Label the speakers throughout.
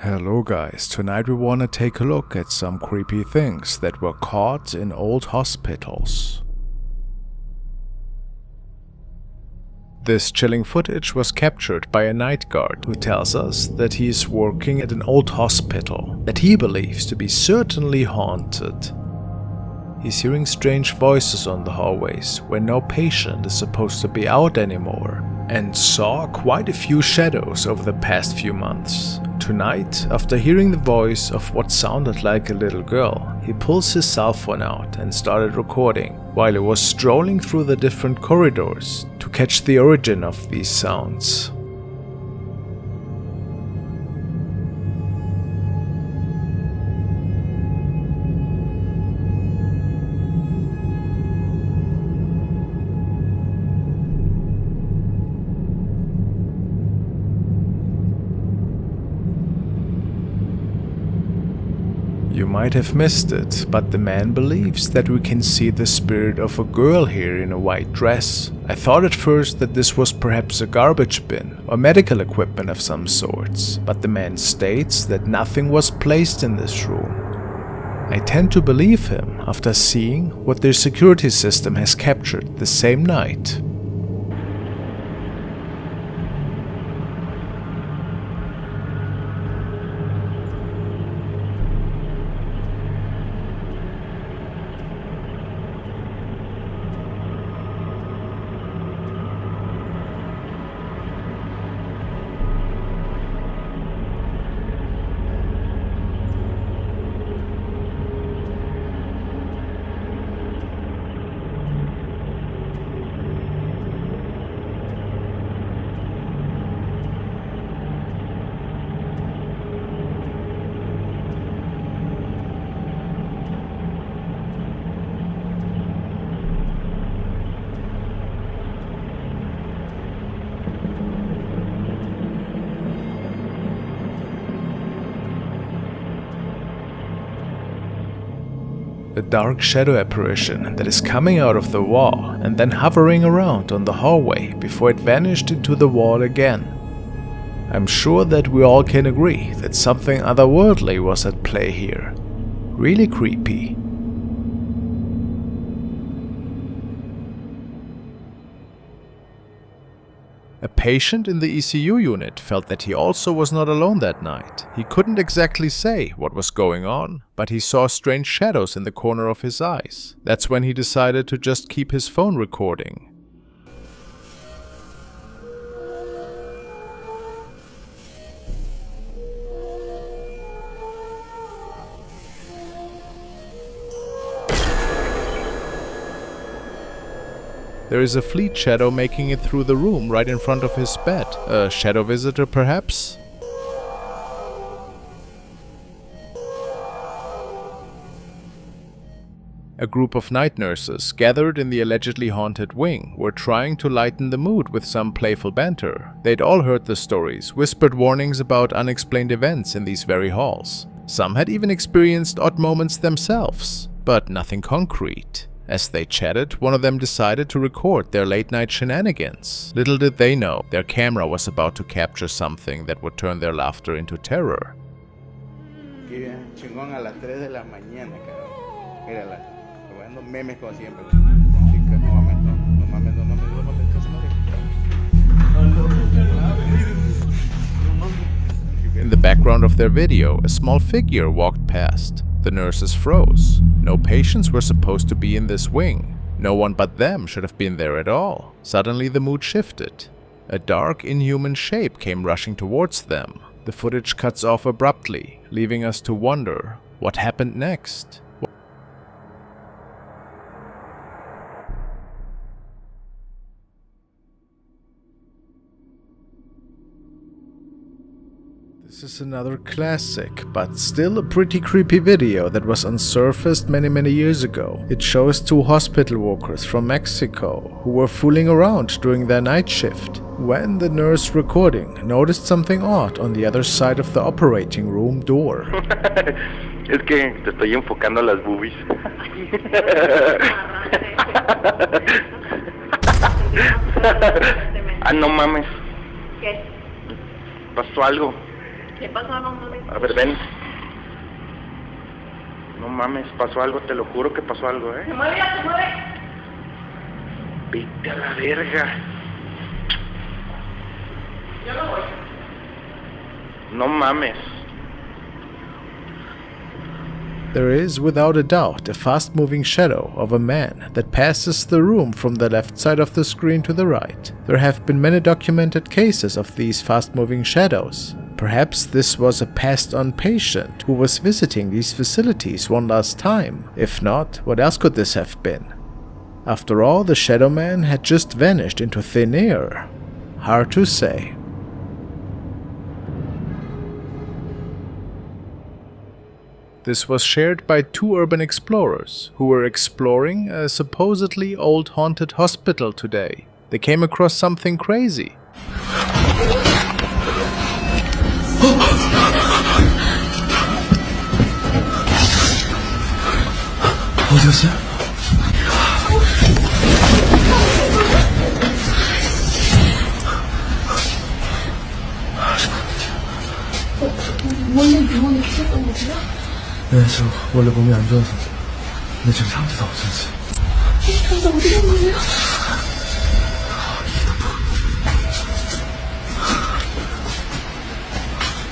Speaker 1: Hello guys, tonight we want to take a look at some creepy things that were caught in old hospitals. This chilling footage was captured by a night guard who tells us that he is working at an old hospital that he believes to be certainly haunted. He's hearing strange voices on the hallways where no patient is supposed to be out anymore, and saw quite a few shadows over the past few months. Tonight, after hearing the voice of what sounded like a little girl, he pulls his cell phone out and started recording while he was strolling through the different corridors to catch the origin of these sounds. You might have missed it, but the man believes that we can see the spirit of a girl here in a white dress. I thought at first that this was perhaps a garbage bin or medical equipment of some sorts, but the man states that nothing was placed in this room. I tend to believe him after seeing what their security system has captured the same night. A dark shadow apparition that is coming out of the wall and then hovering around on the hallway before it vanished into the wall again. I'm sure that we all can agree that something otherworldly was at play here. Really creepy. A patient in the ECU unit felt that he also was not alone that night. He couldn't exactly say what was going on, but he saw strange shadows in the corner of his eyes. That's when he decided to just keep his phone recording. There is a fleet shadow making it through the room right in front of his bed. A shadow visitor, perhaps? A group of night nurses gathered in the allegedly haunted wing were trying to lighten the mood with some playful banter. They'd all heard the stories, whispered warnings about unexplained events in these very halls. Some had even experienced odd moments themselves, but nothing concrete. As they chatted, one of them decided to record their late-night shenanigans. Little did they know, their camera was about to capture something that would turn their laughter into terror.
Speaker 2: Chingón a las 3 de la mañana, cabrón. Mírala, jugando memes como siempre.
Speaker 1: In the background of their video, a small figure walked past. The nurses froze. No patients were supposed to be in this wing. No one but them should have been there at all. Suddenly the mood shifted. A dark, inhuman shape came rushing towards them. The footage cuts off abruptly, leaving us to wonder what happened next. This is another classic, but still a pretty creepy video that was unsurfaced many years ago. It shows two hospital workers from Mexico who were fooling around during their night shift, when the nurse recording noticed something odd on the other side of the operating room door.
Speaker 3: Es que te estoy enfocando las boobies. Ah, no mames.
Speaker 4: ¿Qué?
Speaker 3: Pasó algo.
Speaker 4: ¿Qué pasó? No mames.
Speaker 3: A ver, ven. No mames, pasó algo, te lo juro que pasó algo,
Speaker 4: Se mueve, se mueve.
Speaker 3: Vete a la verga.
Speaker 4: Yo no voy.
Speaker 3: No mames.
Speaker 1: There is, without a doubt, a fast-moving shadow of a man that passes the room from the left side of the screen to the right. There have been many documented cases of these fast-moving shadows. Perhaps this was a passed-on patient who was visiting these facilities one last time. If not, what else could this have been? After all, the Shadow Man had just vanished into thin air. Hard to say. This was shared by two urban explorers who were exploring a supposedly old haunted hospital today. They came across something crazy.
Speaker 5: 어디였어요?
Speaker 6: 원래 병원에 계셨던 거세요?
Speaker 5: 네, 저 원래 몸이 안 좋아서. 근데 지금 상태가 없어졌어요.
Speaker 6: 그래서 어디 간 거예요?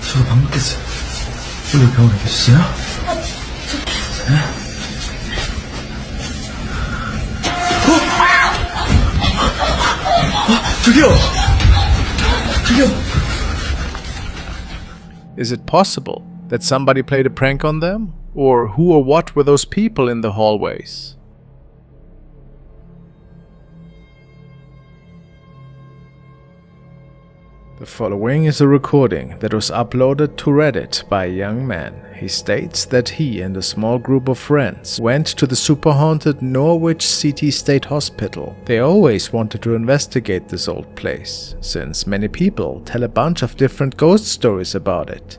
Speaker 5: 저도 방금 깼어요. 원래 병원에 계셨어요? 네? 저기요! 저기요!
Speaker 1: Is it possible that somebody played a prank on them? Or who or what were those people in the hallways? The following is a recording that was uploaded to Reddit by a young man. He states that he and a small group of friends went to the super haunted Norwich City State Hospital. They always wanted to investigate this old place, since many people tell a bunch of different ghost stories about it.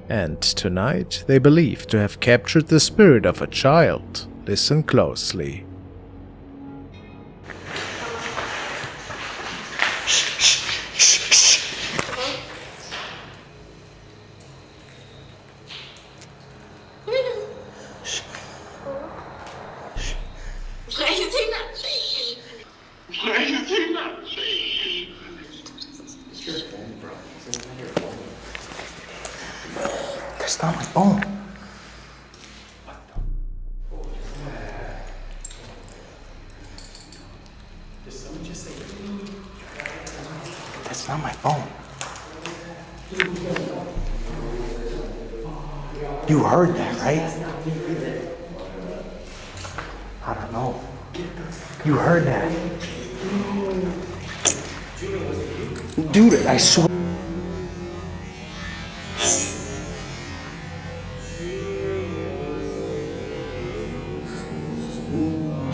Speaker 1: And tonight they believe to have captured the spirit of a child. Listen closely.
Speaker 5: That's not my phone. That's not my phone. You heard that, right? I don't know. You heard that. Dude, I swear.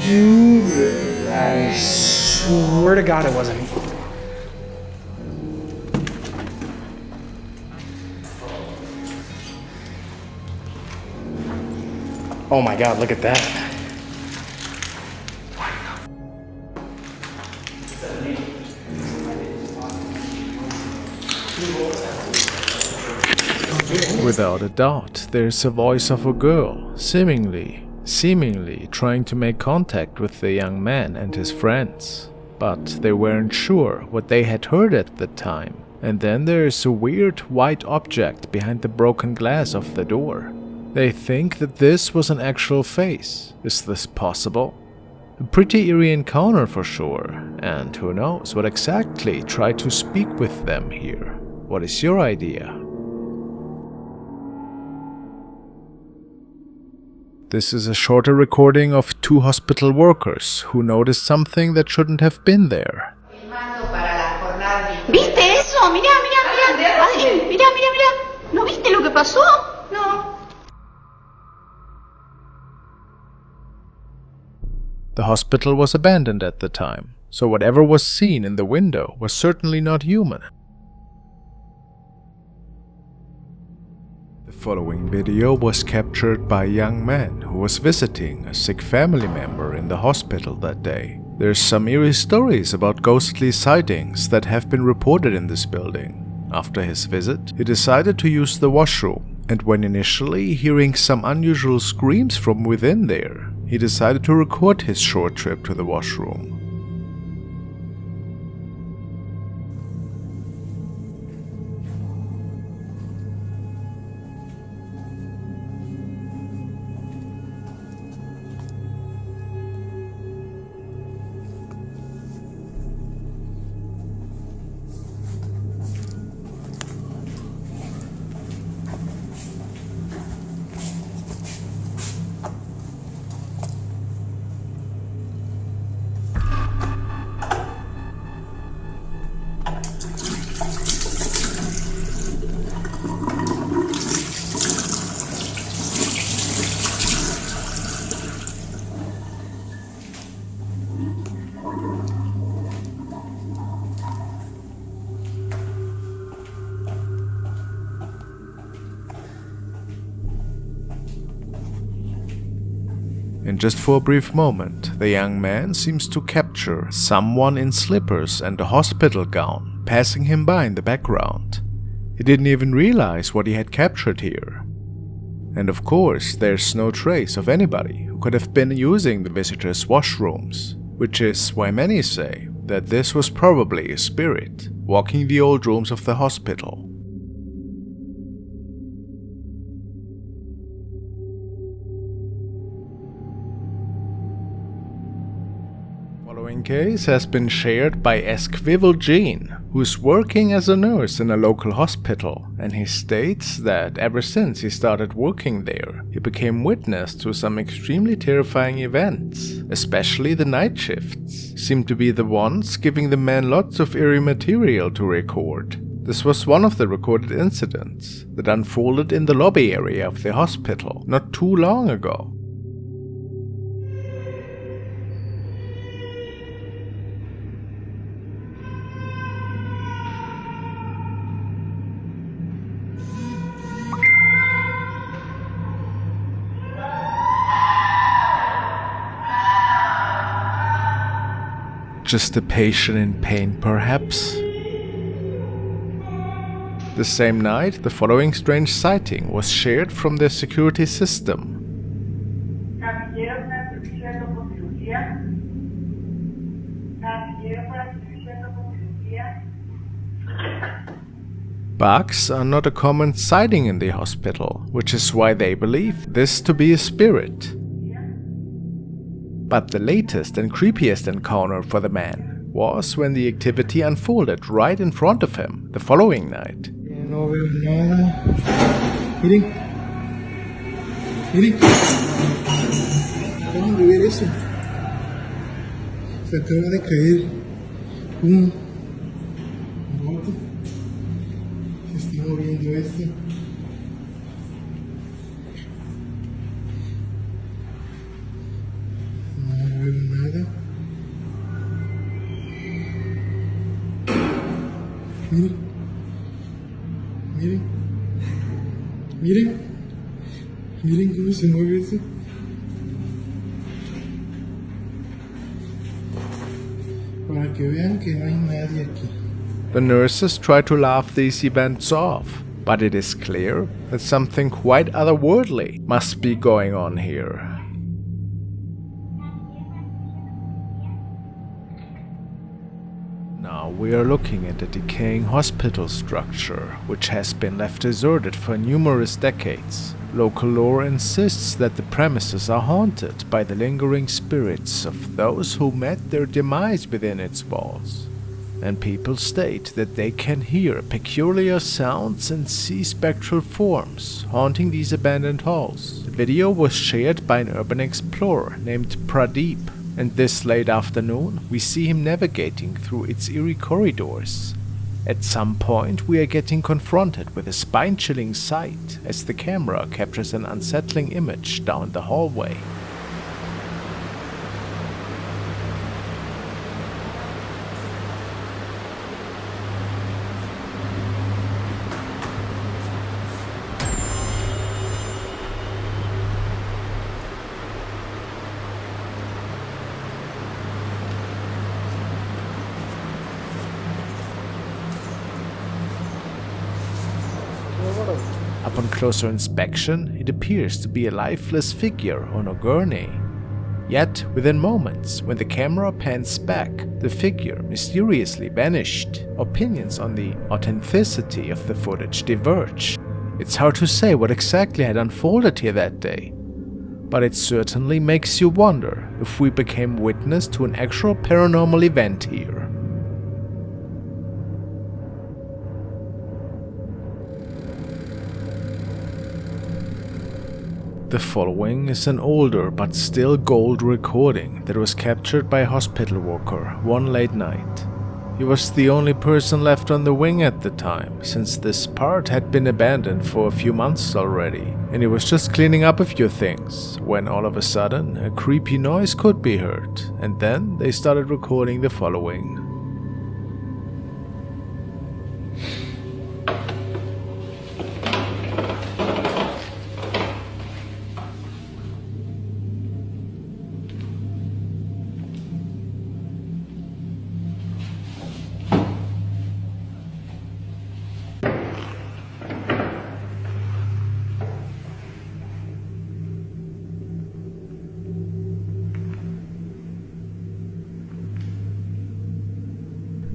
Speaker 5: Dude, I swear to God it wasn't me. Oh my God, look at that.
Speaker 1: Without a doubt, there's a voice of a girl, seemingly trying to make contact with the young man and his friends. But they weren't sure what they had heard at the time. And then there's a weird white object behind the broken glass of the door. They think that this was an actual face. Is this possible? A pretty eerie encounter for sure, and who knows what exactly tried to speak with them here. What is your idea? This is a shorter recording of two hospital workers who noticed something that shouldn't have been there.
Speaker 6: ¿Viste eso? Mirá, mirá, mirá. Adri, mirá, mirá, mirá. ¿No viste lo que pasó? No.
Speaker 1: The hospital was abandoned at the time, so whatever was seen in the window was certainly not human. The following video was captured by a young man who was visiting a sick family member in the hospital that day. There's some eerie stories about ghostly sightings that have been reported in this building. After his visit, he decided to use the washroom, and when initially hearing some unusual screams from within there, he decided to record his short trip to the washroom. And just for a brief moment, the young man seems to capture someone in slippers and a hospital gown passing him by in the background. He didn't even realize what he had captured here. And of course, there's no trace of anybody who could have been using the visitors' washrooms, which is why many say that this was probably a spirit walking the old rooms of the hospital. The case has been shared by Esquivel Jean, who's working as a nurse in a local hospital, and he states that ever since he started working there, he became witness to some extremely terrifying events. Especially the night shifts seem to be the ones giving the man lots of eerie material to record. This was one of the recorded incidents that unfolded in the lobby area of the hospital not too long ago. Just a patient in pain, perhaps? The same night, the following strange sighting was shared from their security system. Bugs are not a common sighting in the hospital, which is why they believe this to be a spirit. But the latest and creepiest encounter for the man was when the activity unfolded right in front of him the following night.
Speaker 5: No veo nada. Miren. Miren. Acaban de ver eso. Se acaba de caer un bote. Se está moviendo este. No veo nada. Miren. Miren. Miren. Miren cómo se mueve eso. Para que vean que no hay nadie aquí.
Speaker 1: The nurses try to laugh these events off, but it is clear that something quite otherworldly must be going on here. Now we are looking at a decaying hospital structure, which has been left deserted for numerous decades. Local lore insists that the premises are haunted by the lingering spirits of those who met their demise within its walls. And people state that they can hear peculiar sounds and see spectral forms haunting these abandoned halls. The video was shared by an urban explorer named Pradeep, and this late afternoon we see him navigating through its eerie corridors. At some point we are getting confronted with a spine-chilling sight as the camera captures an unsettling image down the hallway. Upon closer inspection, it appears to be a lifeless figure on a gurney. Yet, within moments, when the camera pans back, the figure mysteriously vanished. Opinions on the authenticity of the footage diverge. It's hard to say what exactly had unfolded here that day, but it certainly makes you wonder if we became witness to an actual paranormal event here. The following is an older but still gold recording that was captured by a hospital worker one late night. He was the only person left on the wing at the time, since this part had been abandoned for a few months already, and he was just cleaning up a few things, when all of a sudden a creepy noise could be heard, and then they started recording the following.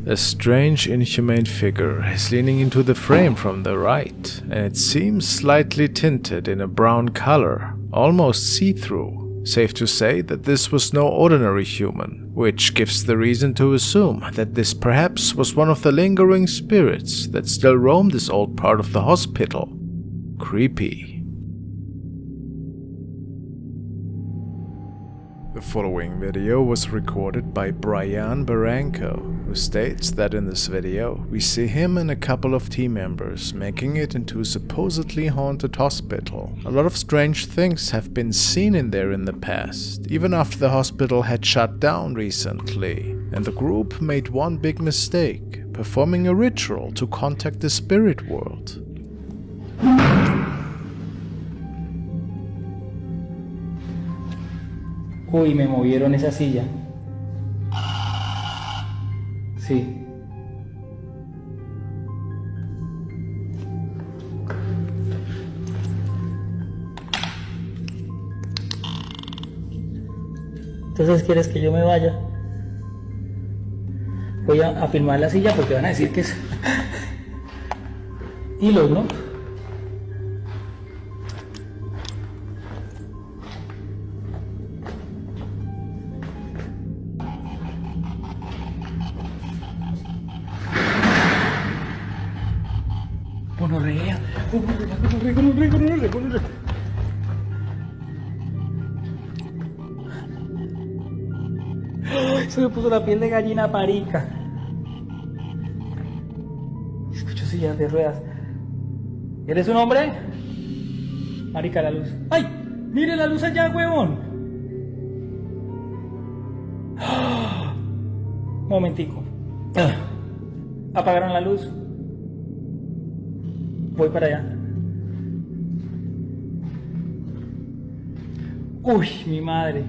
Speaker 1: A strange, inhumane figure is leaning into the frame from the right, and it seems slightly tinted in a brown color, almost see-through. Safe to say that this was no ordinary human, which gives the reason to assume that this perhaps was one of the lingering spirits that still roam this old part of the hospital. Creepy. The following video was recorded by Brian Barranco, who states that in this video we see him and a couple of team members making it into a supposedly haunted hospital. A lot of strange things have been seen in there in the past, even after the hospital had shut down recently, and the group made one big mistake, performing a ritual to contact the spirit world.
Speaker 7: Uy, me movieron esa silla. Sí. Entonces, ¿quieres que yo me vaya? Voy a filmar la silla porque van a decir que es hilos, ¿no? Gonorrea. Se me puso la piel de gallina parica. Escucho sillas de ruedas. ¿Eres un hombre? Marica, la luz. ¡Ay! ¡Mire la luz allá, huevón! Momentico. Apagaron la luz. Voy para allá. Uy, mi madre.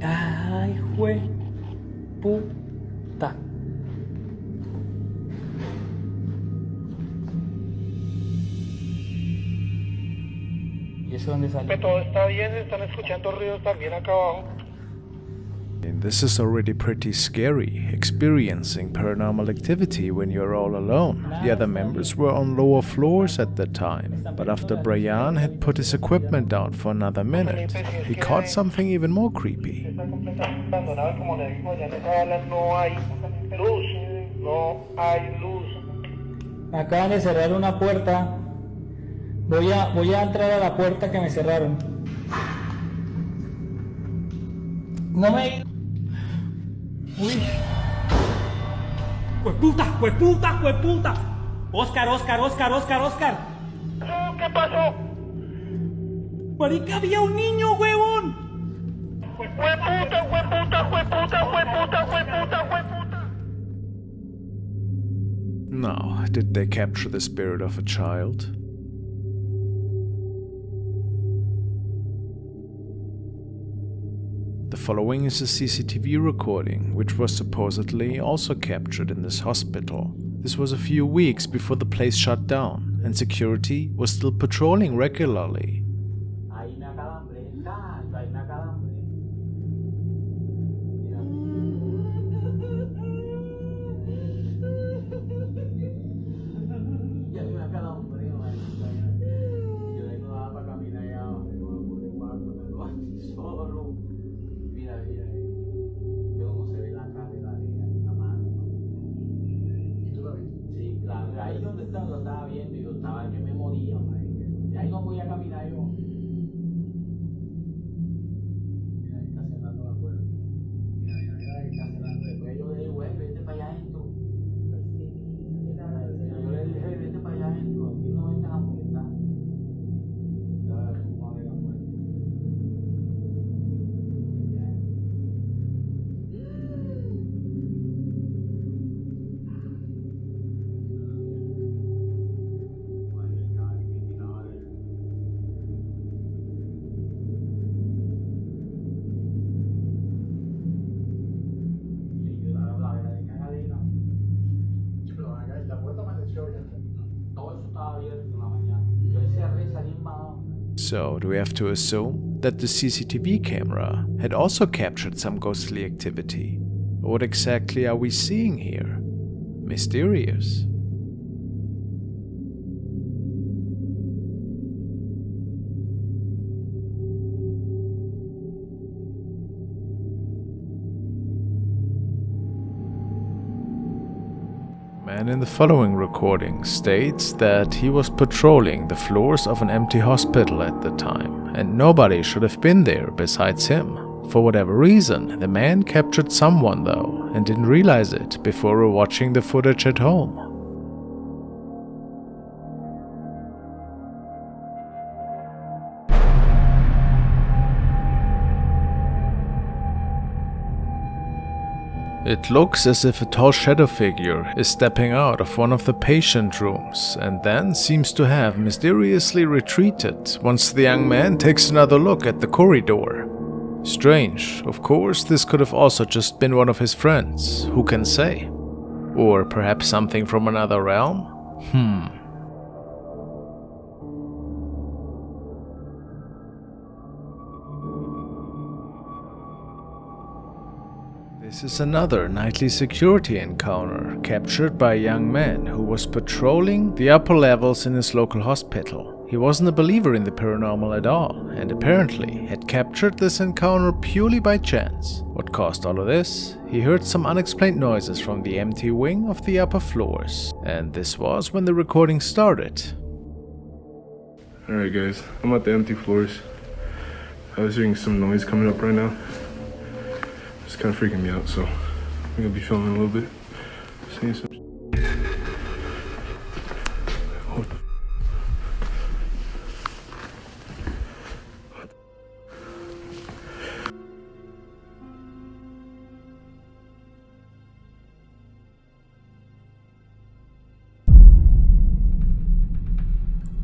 Speaker 7: Ay, jue puta. ¿Y eso dónde sale?
Speaker 8: Todo está bien, están escuchando ruidos también acá abajo.
Speaker 1: And this is already pretty scary, experiencing paranormal activity when you're all alone. The other members were on lower floors at the time, but after Brian had put his equipment down for another minute, he caught something even more creepy.
Speaker 8: Está completamente abandonado, como le digo, allá en esa ala no hay luz, no hay luz.
Speaker 7: Acaban de cerrar una puerta. Voy a entrar a la puerta que me cerraron. No me... Uy. ¡Jueputa! ¡Jueputa! ¡Jueputa! Oscar.
Speaker 8: ¿Qué pasó?
Speaker 7: Marica, había un niño, huevón.
Speaker 8: ¡Jueputa!
Speaker 1: Now, did they capture the spirit of a child? The following is a CCTV recording, which was supposedly also captured in this hospital. This was a few weeks before the place shut down, and security was still patrolling regularly.
Speaker 7: Ahí donde estaba, lo estaba viendo y yo estaba que me moría, y ahí no podía caminar yo. Mira, ahí está cerrando la puerta. Mira, ahí está cerrando. Después yo le dije, güey, vete para allá adentro. Yo le dije, vete para allá adentro, aquí no vengas a molestar. Vamos a abrir la puerta.
Speaker 1: So, do we have to assume that the CCTV camera had also captured some ghostly activity? What exactly are we seeing here? Mysterious. Man in the following recording states that he was patrolling the floors of an empty hospital at the time, and nobody should have been there besides him. For whatever reason, the man captured someone though, and didn't realize it before watching the footage at home. It looks as if a tall shadow figure is stepping out of one of the patient rooms and then seems to have mysteriously retreated once the young man takes another look at the corridor. Strange, of course, this could have also just been one of his friends, who can say? Or perhaps something from another realm? This is another nightly security encounter captured by a young man who was patrolling the upper levels in his local hospital. He wasn't a believer in the paranormal at all, and apparently had captured this encounter purely by chance. What caused all of this? He heard some unexplained noises from the empty wing of the upper floors, and this was when the recording started.
Speaker 9: Alright guys, I'm at the empty floors. I was hearing some noise coming up right now. It's kind of freaking me out, so I'm gonna be filming a little bit. Seeing some.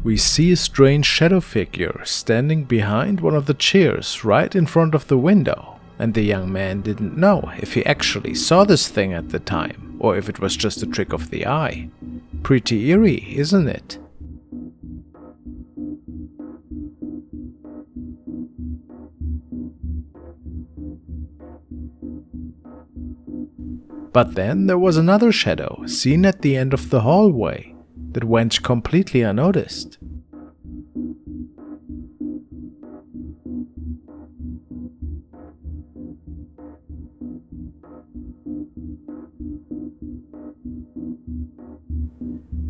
Speaker 1: We see a strange shadow figure standing behind one of the chairs right in front of the window, and the young man didn't know if he actually saw this thing at the time, or if it was just a trick of the eye. Pretty eerie, isn't it? But then there was another shadow seen at the end of the hallway that went completely unnoticed.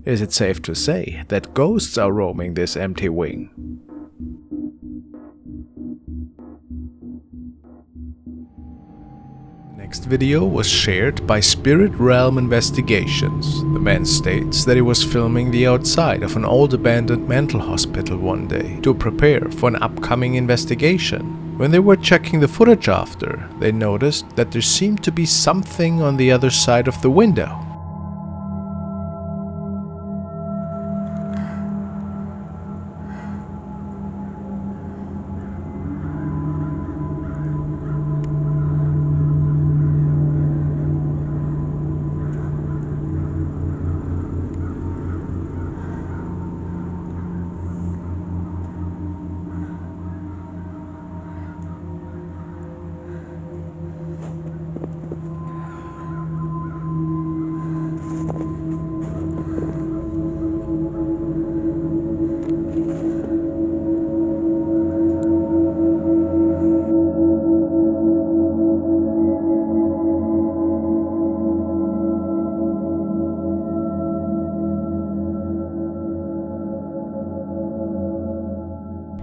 Speaker 1: Is it safe to say that ghosts are roaming this empty wing? Next video was shared by Spirit Realm Investigations. The man states that he was filming the outside of an old abandoned mental hospital one day to prepare for an upcoming investigation. When they were checking the footage after, they noticed that there seemed to be something on the other side of the window.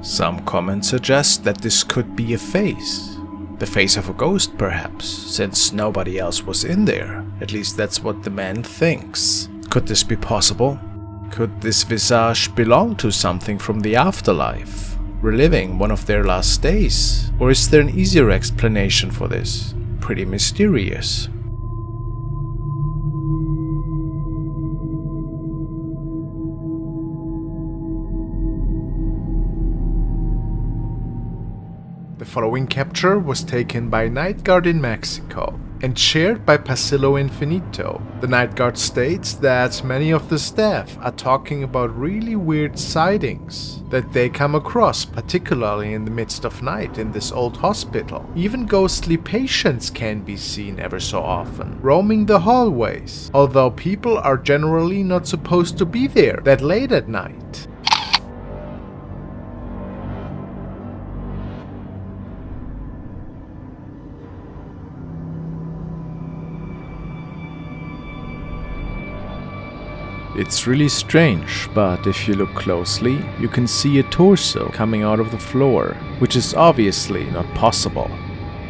Speaker 1: Some comments suggest that this could be a face. The face of a ghost perhaps, since nobody else was in there. At least that's what the man thinks. Could this be possible? Could this visage belong to something from the afterlife, reliving one of their last days? Or is there an easier explanation for this? Pretty mysterious. The following capture was taken by a night guard in Mexico and shared by Pasillo Infinito. The night guard states that many of the staff are talking about really weird sightings that they come across, particularly in the midst of night in this old hospital. Even ghostly patients can be seen ever so often, roaming the hallways, although people are generally not supposed to be there that late at night. It's really strange, but if you look closely, you can see a torso coming out of the floor, which is obviously not possible.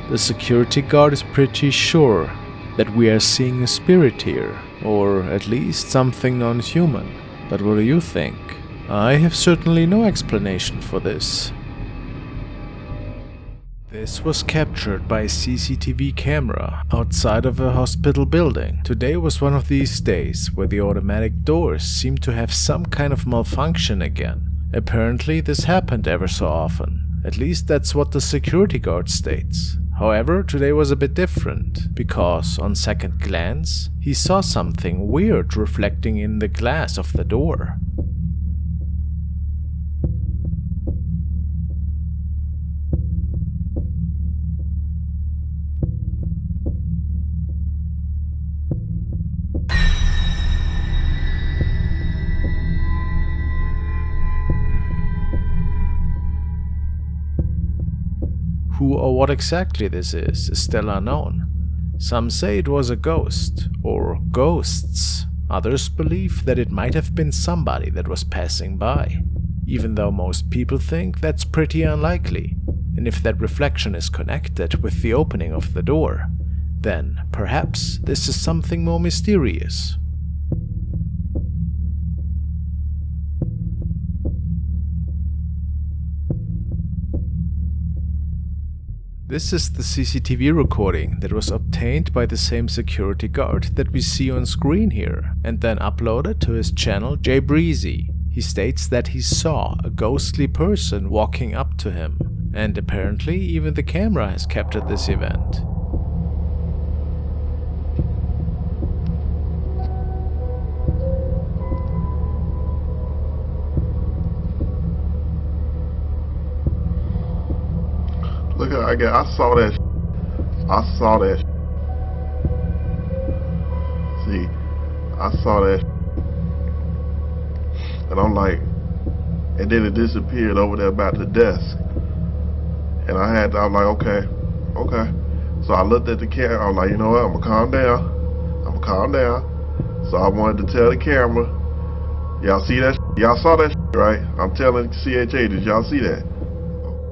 Speaker 1: The security guard is pretty sure that we are seeing a spirit here, or at least something non-human. But what do you think? I have certainly no explanation for this. This was captured by a CCTV camera outside of a hospital building. Today was one of these days where the automatic doors seem to have some kind of malfunction again. Apparently this happened ever so often. At least that's what the security guard states. However, today was a bit different, because on second glance, he saw something weird reflecting in the glass of the door. Who or what exactly this is still unknown. Some say it was a ghost, or ghosts. Others believe that it might have been somebody that was passing by, even though most people think that's pretty unlikely. And if that reflection is connected with the opening of the door, then perhaps this is something more mysterious. This is the CCTV recording that was obtained by the same security guard that we see on screen here, and then uploaded to his channel Jay Breezy. He states that he saw a ghostly person walking up to him, and apparently even the camera has captured this event.
Speaker 10: Look at I saw that. I saw that. See, I saw that. And I'm like, and then it disappeared over there by the desk. And I'm like, okay. So I looked at the camera. I'm like, you know what? I'm gonna calm down. So I wanted to tell the camera, y'all see that? Y'all saw that, right? I'm telling CHA, did y'all see that?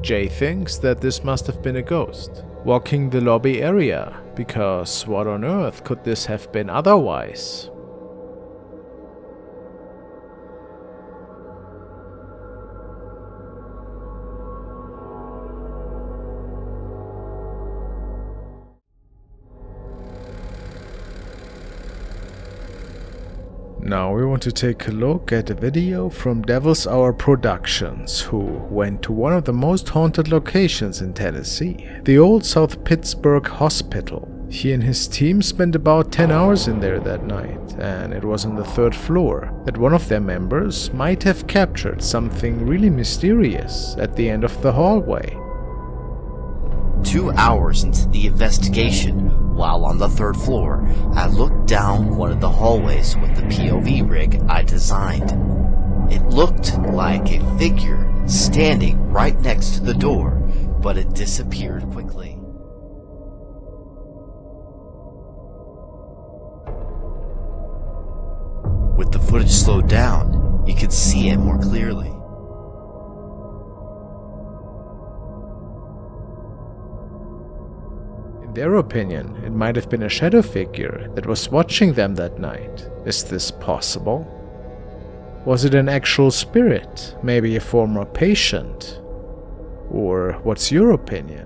Speaker 1: Jay thinks that this must have been a ghost walking the lobby area, because what on earth could this have been otherwise? Now we want to take a look at a video from Devil's Hour Productions, who went to one of the most haunted locations in Tennessee, the old South Pittsburgh Hospital. He and his team spent about 10 hours in there that night, and it was on the 3rd floor that one of their members might have captured something really mysterious at the end of the hallway.
Speaker 11: 2 hours into the investigation, while on the 3rd floor, I looked down one of the hallways with the POV rig I designed. It looked like a figure standing right next to the door, but it disappeared quickly. With the footage slowed down, you could see it more clearly.
Speaker 1: their opinion, it might have been a shadow figure that was watching them that night. Is this possible? Was it an actual spirit? Maybe a former patient? Or what's your opinion?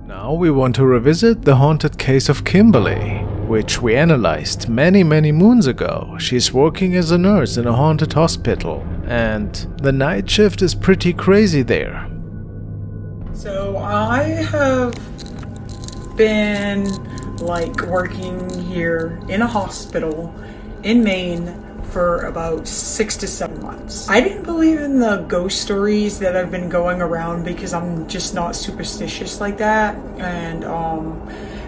Speaker 1: Now we want to revisit the haunted case of Kimberly, which we analyzed many moons ago. She's working as a nurse in a haunted hospital, and the night shift is pretty crazy there.
Speaker 12: So I have been working here in a hospital in Maine for about 6 to 7 months. I didn't believe in the ghost stories that have been going around because I'm just not superstitious like that, and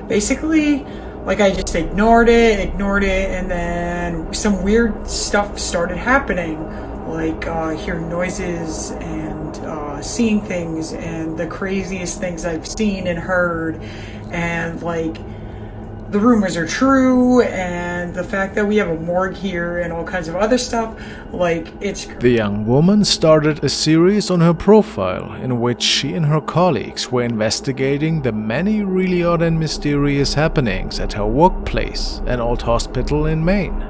Speaker 12: basically I just ignored it, and then some weird stuff started happening, hearing noises and seeing things, and the craziest things I've seen and heard, and the rumors are true, and the fact that we have a morgue here and all kinds of other stuff, it's...
Speaker 1: The young woman started a series on her profile in which she and her colleagues were investigating the many really odd and mysterious happenings at her workplace, an old hospital in Maine.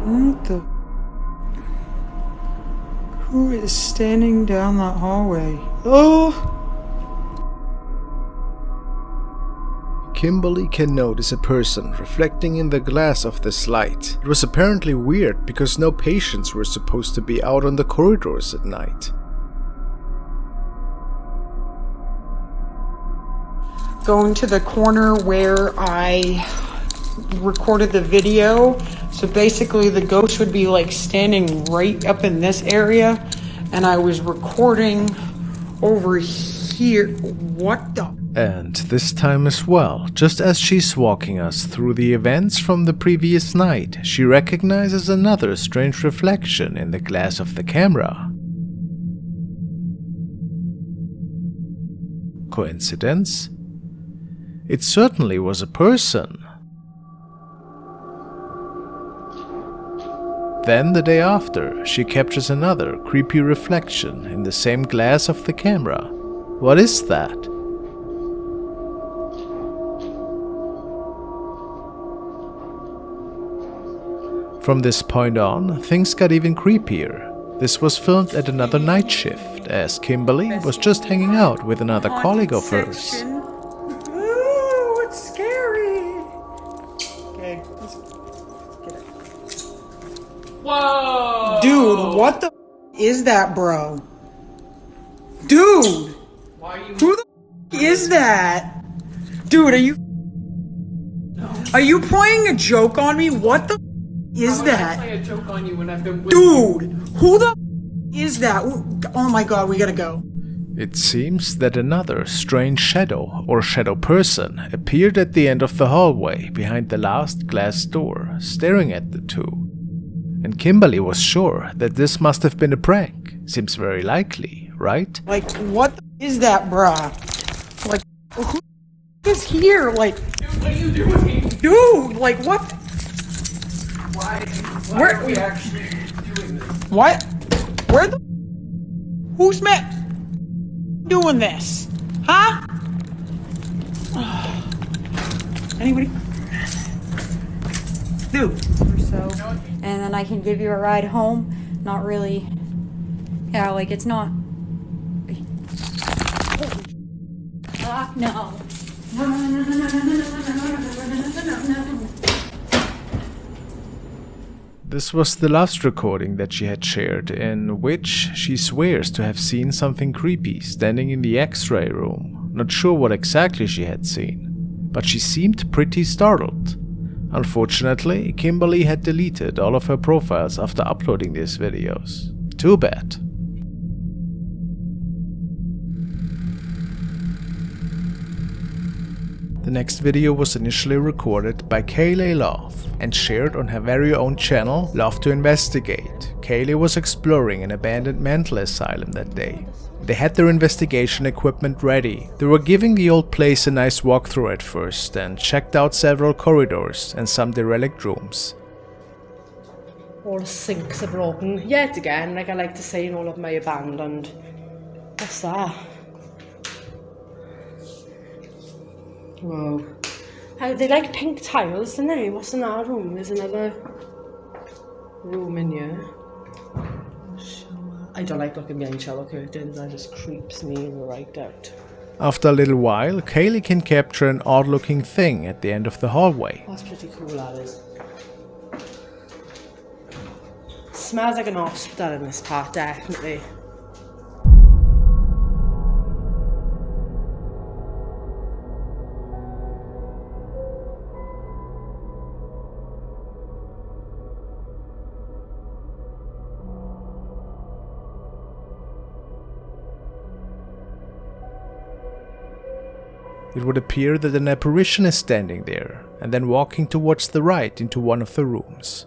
Speaker 12: What the... Who is standing down that hallway? Oh!
Speaker 1: Kimberly can notice a person reflecting in the glass of this light. It was apparently weird because no patients were supposed to be out on the corridors at night.
Speaker 12: Going to the corner where I recorded the video. So basically the ghost would be standing right up in this area, and I was recording over here. What the...
Speaker 1: And this time as well, just as she's walking us through the events from the previous night, she recognizes another strange reflection in the glass of the camera. Coincidence? It certainly was a person. Then the day after, she captures another creepy reflection in the same glass of the camera. What is that? From this point on, things got even creepier. This was filmed at another night shift, as Kimberly was just hanging out with another colleague of hers.
Speaker 12: Ooh, it's scary. Okay, let's get it.
Speaker 7: Whoa!
Speaker 12: Dude, what the is that, bro? Dude!
Speaker 7: Why are you...
Speaker 12: Who the is that? Dude, are you playing a joke on me? What the is that?
Speaker 7: I play a joke on you when I've been with
Speaker 12: Dude, who the is that? Oh my god, we gotta go.
Speaker 1: It seems that another strange shadow or shadow person appeared at the end of the hallway behind the last glass door, staring at the two. And Kimberly was sure that this must have been a prank. Seems very likely, right?
Speaker 12: What is that, bruh? Who is here?
Speaker 7: Dude, what are you doing?
Speaker 12: Dude, what?
Speaker 7: Why
Speaker 12: Where
Speaker 7: are we actually doing this?
Speaker 12: What? Where the... Who's doing this? Huh? Anybody? Dude.
Speaker 13: Or so. And then I can give you a ride home. Not really... Yeah, it's not... No. No.
Speaker 1: This was the last recording that she had shared, in which she swears to have seen something creepy standing in the X-ray room. Not sure what exactly she had seen, but she seemed pretty startled. Unfortunately, Kimberly had deleted all of her profiles after uploading these videos. Too bad. The next video was initially recorded by Kayleigh Love and shared on her very own channel, Love to Investigate. Kayleigh was exploring an abandoned mental asylum that day. They had their investigation equipment ready. They were giving the old place a nice walkthrough at first and checked out several corridors and some derelict rooms.
Speaker 14: All the sinks are broken. Yet again, like I like to say in all of my abandoned. What's that? Whoa. They like pink tiles, don't they? What's in that room? There's another room in here. I don't like looking behind shower curtains, that just creeps me right out.
Speaker 1: After a little while, Kaylee can capture an odd-looking thing at the end of the hallway.
Speaker 14: That's pretty cool, that is. Smells like an hospital in this part, definitely.
Speaker 1: It would appear that an apparition is standing there, and then walking towards the right into one of the rooms.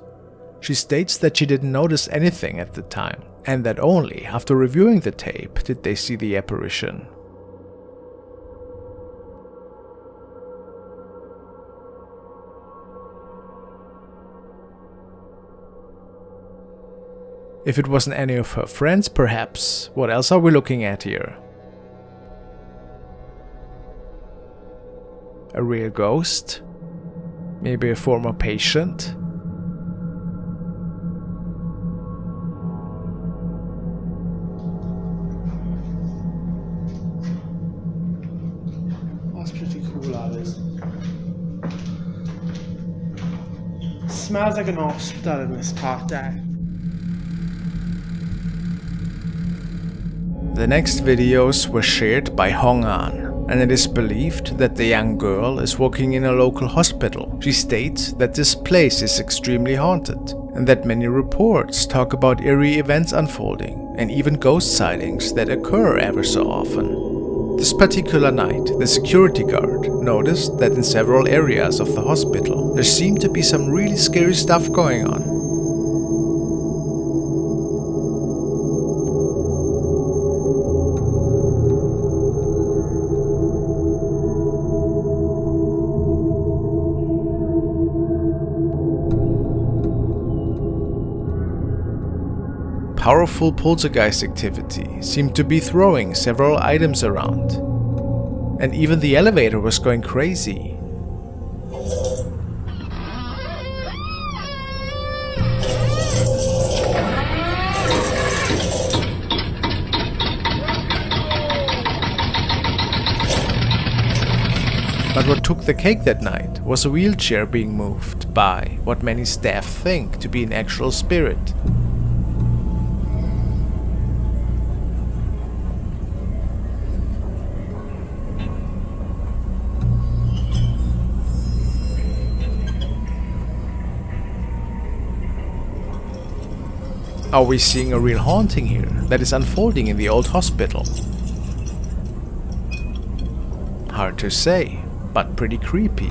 Speaker 1: She states that she didn't notice anything at the time, and that only after reviewing the tape did they see the apparition. If it wasn't any of her friends, perhaps, what else are we looking at here? A real ghost? Maybe a former patient?
Speaker 14: That's pretty cool, that is. Smells like an hospital in this part there.
Speaker 1: The next videos were shared by Hong An, and it is believed that the young girl is working in a local hospital. She states that this place is extremely haunted, and that many reports talk about eerie events unfolding, and even ghost sightings that occur ever so often. This particular night, the security guard noticed that in several areas of the hospital there seemed to be some really scary stuff going on. Powerful poltergeist activity seemed to be throwing several items around, and even the elevator was going crazy. But what took the cake that night was a wheelchair being moved by what many staff think to be an actual spirit. Are we seeing a real haunting here that is unfolding in the old hospital? Hard to say, but pretty creepy.